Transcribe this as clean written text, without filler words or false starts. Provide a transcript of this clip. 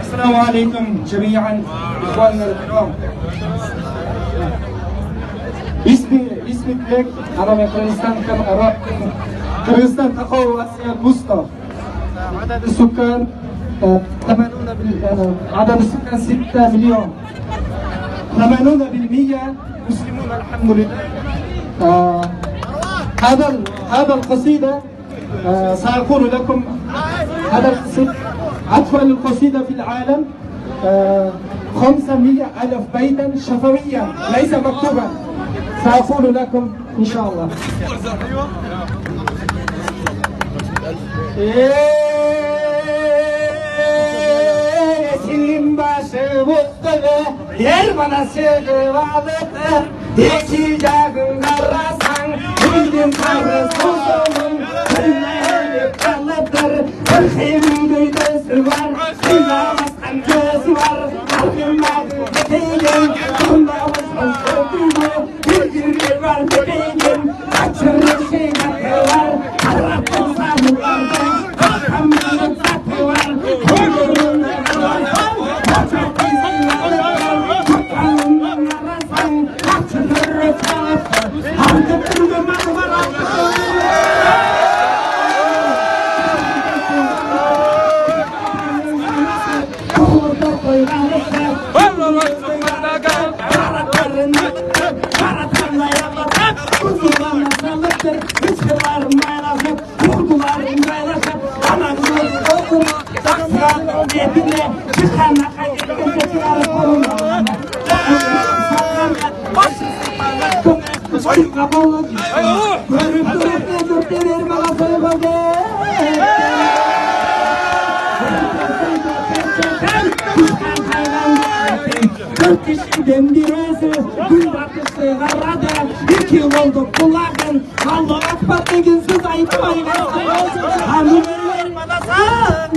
السلام عليكم جميعا اخواننا الكرام. اسمي بليك. انا من قرغيزستان تقوى اسيا الوسطى. عدد السكان 6 مليون. 80% مسلمون الحمد لله. هذا القصيدة سأقول لكم. هذا أطول القصيدة في العالم. 500,000 بيتا شفويا ليس مكتوبا. سأقول لكم إن شاء الله. Senin başı bozkulu, yer bana sığıvalıdır. İki cagın karasan, gülüm karı sozulun. Kırmaya kalıdır, kırkım göğüsü var. Kıyamazsan gözü var, kalkınmadı bebeğim. Kundamızın sözünü, bir var bebeğim. Kaçırır şeyler var, Arap'ın sahiplerden. Kalkamının satı var, kuyruğun var. Kişiden birisi gün bakışı karada 2 yıl oldu kulağın Allah akbar deginsiz ayıtmayın Hamile verin bana sen